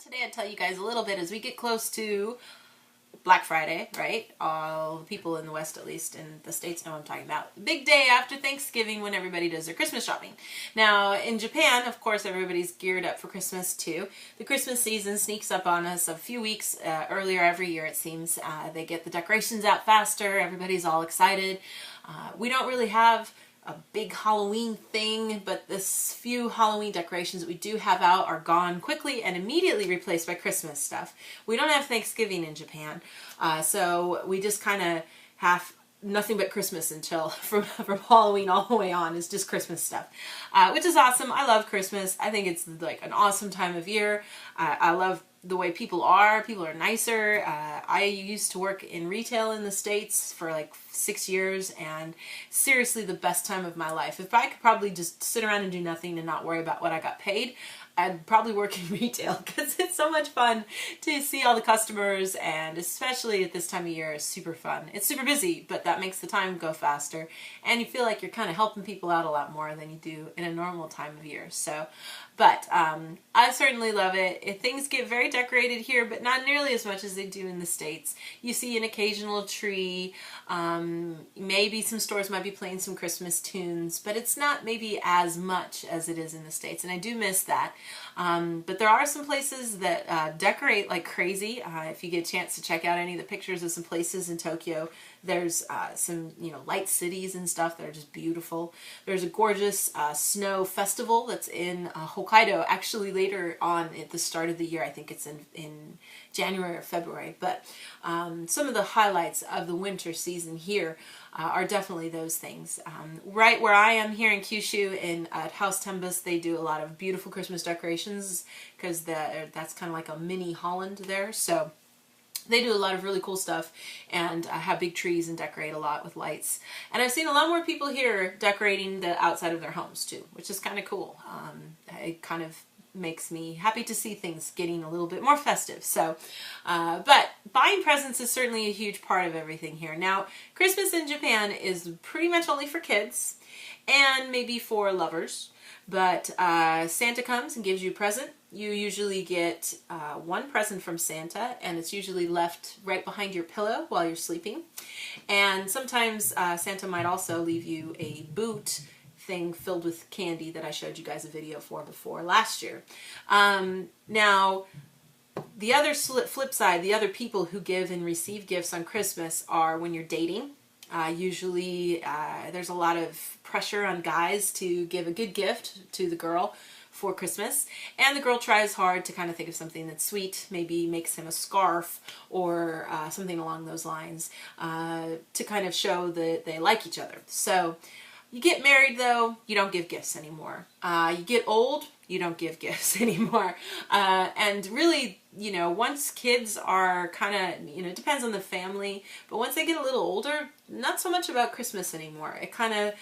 Today I'll tell you guys a little bit as we get close to Black Friday, right? All the people in the West, at least in the States, know what I'm talking about. The big day after Thanksgiving when everybody does their Christmas shopping. Now, in Japan, of course, everybody's geared up for Christmas too. The Christmas season sneaks up on us a few weeks earlier every year, it seems. They get the decorations out faster. Everybody's all excited. We don't really have a big Halloween thing, but this few Halloween decorations that we do have out are gone quickly and immediately replaced by Christmas stuff. We don't have Thanksgiving in Japan, so we just kind of have nothing but Christmas until from Halloween all the way on is just Christmas stuff, which is awesome. I love Christmas. I think it's like an awesome time of year. I love the way people are. People are nicer. I used to work in retail in the States for like 6 years, and seriously the best time of my life. If I could probably just sit around and do nothing and not worry about what I got paid, I'd probably work in retail because it's so much fun to see all the customers, and especially at this time of year is super fun. It's super busy, but that makes the time go faster, and you feel like you're kind of helping people out a lot more than you do in a normal time of year. So, but I certainly love it. Things get very decorated here, but not nearly as much as they do in the States. You see an occasional tree. Maybe some stores might be playing some Christmas tunes, but it's not maybe as much as it is in the States, and I do miss that. But there are some places that decorate like crazy. If you get a chance to check out any of the pictures of some places in Tokyo, there's some, light cities and stuff that are just beautiful. There's a gorgeous snow festival that's in Hokkaido, actually later on at the start of the year. I think it's in January or February. But some of the highlights of the winter season here are definitely those things. Right where I am here in Kyushu, at House Tembus, they do a lot of beautiful Christmas decorations because that's kind of like a mini Holland there. So they do a lot of really cool stuff and have big trees and decorate a lot with lights. And I've seen a lot more people here decorating the outside of their homes too, which is kind of cool. It kind of makes me happy to see things getting a little bit more festive. So, but buying presents is certainly a huge part of everything here. Now, Christmas in Japan is pretty much only for kids and maybe for lovers. But Santa comes and gives you a present. You usually get one present from Santa, and it's usually left right behind your pillow while you're sleeping. And sometimes Santa might also leave you a boot thing filled with candy that I showed you guys a video for before last year. Now, the other flip side, the other people who give and receive gifts on Christmas are when you're dating. Usually there's a lot of pressure on guys to give a good gift to the girl for Christmas, and the girl tries hard to kind of think of something that's sweet, maybe makes him a scarf or something along those lines to kind of show that they like each other. So you get married though, you don't give gifts anymore. You get old, you don't give gifts anymore. And really, once kids are kind of, it depends on the family, but once they get a little older, not so much about Christmas anymore. It kind of,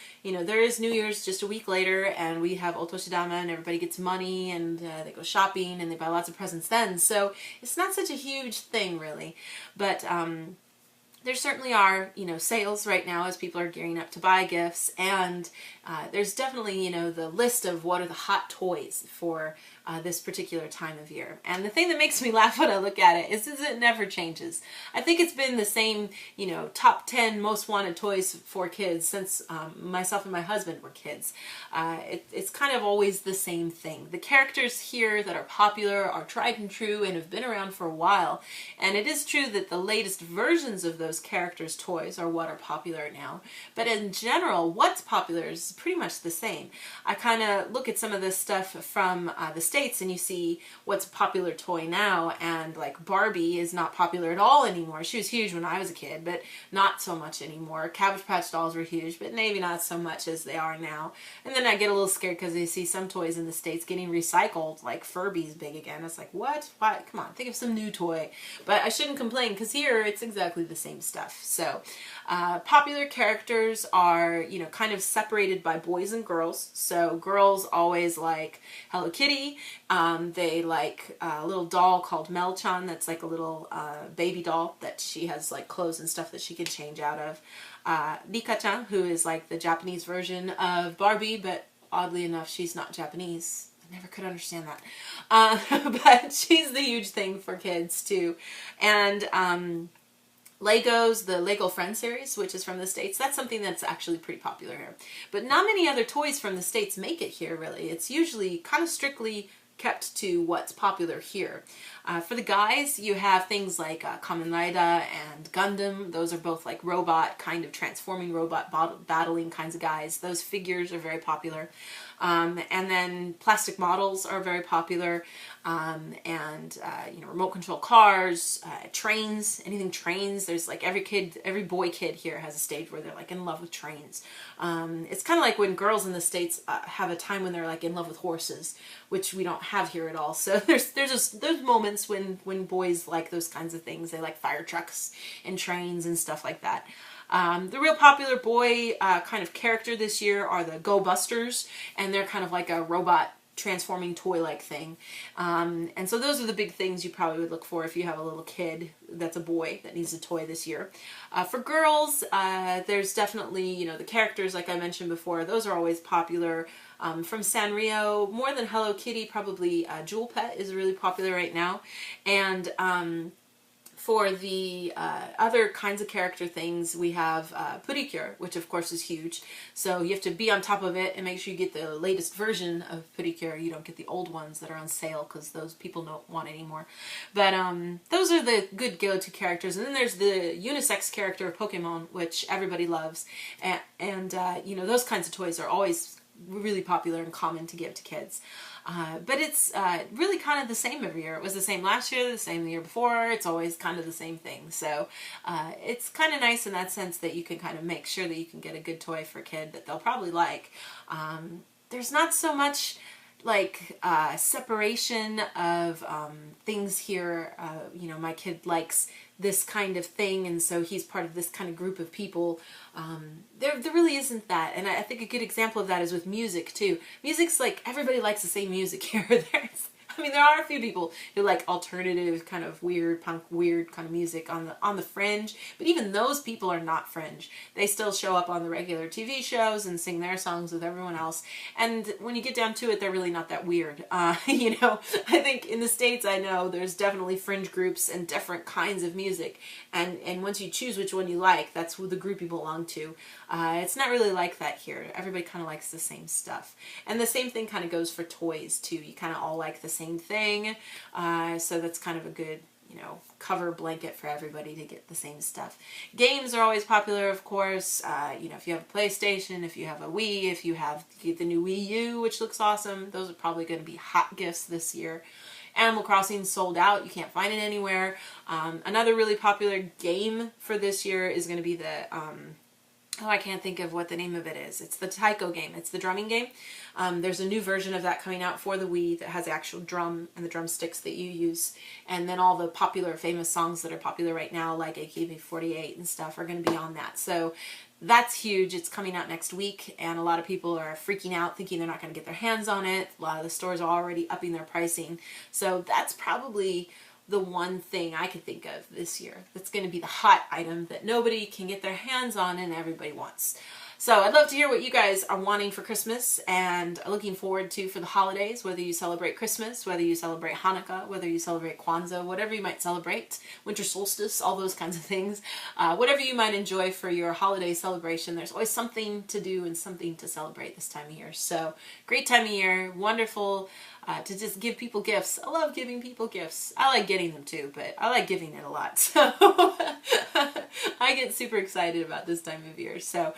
there is New Year's just a week later, and we have Otoshidama, and everybody gets money, and they go shopping, and they buy lots of presents then. So it's not such a huge thing, really. But there certainly are, sales right now as people are gearing up to buy gifts, and there's definitely, the list of what are the hot toys for this particular time of year. And the thing that makes me laugh when I look at it is it never changes. I think it's been the same, top 10 most wanted toys for kids since myself and my husband were kids. It's kind of always the same thing. The characters here that are popular are tried and true and have been around for a while. And it is true that the latest versions of those characters' toys are what are popular now. But in general, what's popular is pretty much the same. I kind of look at some of this stuff from the States, and you see what's a popular toy now, and like Barbie is not popular at all anymore. She was huge when I was a kid, but not so much anymore. Cabbage Patch dolls were huge, but maybe not so much as they are now. And then I get a little scared because I see some toys in the States getting recycled, like Furby's big again. It's like, what? Why? Come on, think of some new toy. But I shouldn't complain because here it's exactly the same stuff. So popular characters are, kind of separated by boys and girls. So girls always like Hello Kitty. They like a little doll called Mel-chan that's like a little baby doll that she has like clothes and stuff that she can change out of. Rika-chan, who is like the Japanese version of Barbie, but oddly enough she's not Japanese. never could understand that. But she's the huge thing for kids too. And Legos, the Lego Friends series, which is from the States, that's something that's actually pretty popular here. But not many other toys from the States make it here, really. It's usually kind of strictly kept to what's popular here. For the guys, you have things like Kamen Rider and Gundam. Those are both like robot, kind of transforming robot battling kinds of guys. Those figures are very popular. And then plastic models are very popular. You know, remote control cars, trains, anything trains. There's like every boy kid here has a stage where they're like in love with trains. It's kind of like when girls in the States have a time when they're like in love with horses, which we don't have here at all. So there's moments when boys like those kinds of things. They like fire trucks and trains and stuff like that. The real popular boy kind of character this year are the Go Busters, and they're kind of like a robot transforming toy-like thing. And so those are the big things you probably would look for if you have a little kid that's a boy that needs a toy this year. For girls, there's definitely, you know, the characters like I mentioned before, those are always popular. From Sanrio, more than Hello Kitty, probably Jewel Pet is really popular right now. And for the other kinds of character things, we have Purikure, which of course is huge. So you have to be on top of it and make sure you get the latest version of Purikure. You don't get the old ones that are on sale because those people don't want anymore. But those are the good go-to characters. And then there's the unisex character Pokemon, which everybody loves. And you know, those kinds of toys are always really popular and common to give to kids. But it's really kind of the same every year. It was the same last year, the same the year before. It's always kind of the same thing. So it's kind of nice in that sense that you can kind of make sure that you can get a good toy for a kid that they'll probably like. There's not so much like separation of things here. You know, my kid likes this kind of thing, and so he's part of this kind of group of people. There really isn't that, and I think a good example of that is with music too. Music's like everybody likes the same music here. I mean, there are a few people who like alternative, kind of weird, punk, weird kind of music on the fringe, but even those people are not fringe. They still show up on the regular TV shows and sing their songs with everyone else. And when you get down to it, they're really not that weird. You know, I think in the States, I know there's definitely fringe groups and different kinds of music. And once you choose which one you like, that's who the group you belong to. It's not really like that here. Everybody kind of likes the same stuff. And the same thing kind of goes for toys too. You kind of all like the same thing. So that's kind of a good, you know, cover blanket for everybody to get the same stuff. Games are always popular, of course. You know, if you have a PlayStation, if you have a Wii, if you have the new Wii U, which looks awesome, those are probably going to be hot gifts this year. Animal Crossing sold out. You can't find it anywhere. Another really popular game for this year is going to be the oh, I can't think of what the name of it is. It's the taiko game. It's the drumming game. There's a new version of that coming out for the Wii that has the actual drum and the drumsticks that you use. And then all the popular, famous songs that are popular right now, like AKB48 and stuff, are going to be on that. So that's huge. It's coming out next week, and a lot of people are freaking out, thinking they're not going to get their hands on it. A lot of the stores are already upping their pricing. So that's probably the one thing I could think of this year that's going to be the hot item that nobody can get their hands on and everybody wants. So I'd love to hear what you guys are wanting for Christmas and looking forward to for the holidays, whether you celebrate Christmas, whether you celebrate Hanukkah, whether you celebrate Kwanzaa, whatever you might celebrate, winter solstice, all those kinds of things. Whatever you might enjoy for your holiday celebration, there's always something to do and something to celebrate this time of year. So great time of year, wonderful to just give people gifts. I love giving people gifts. I like getting them too, but I like giving it a lot. So I get super excited about this time of year. So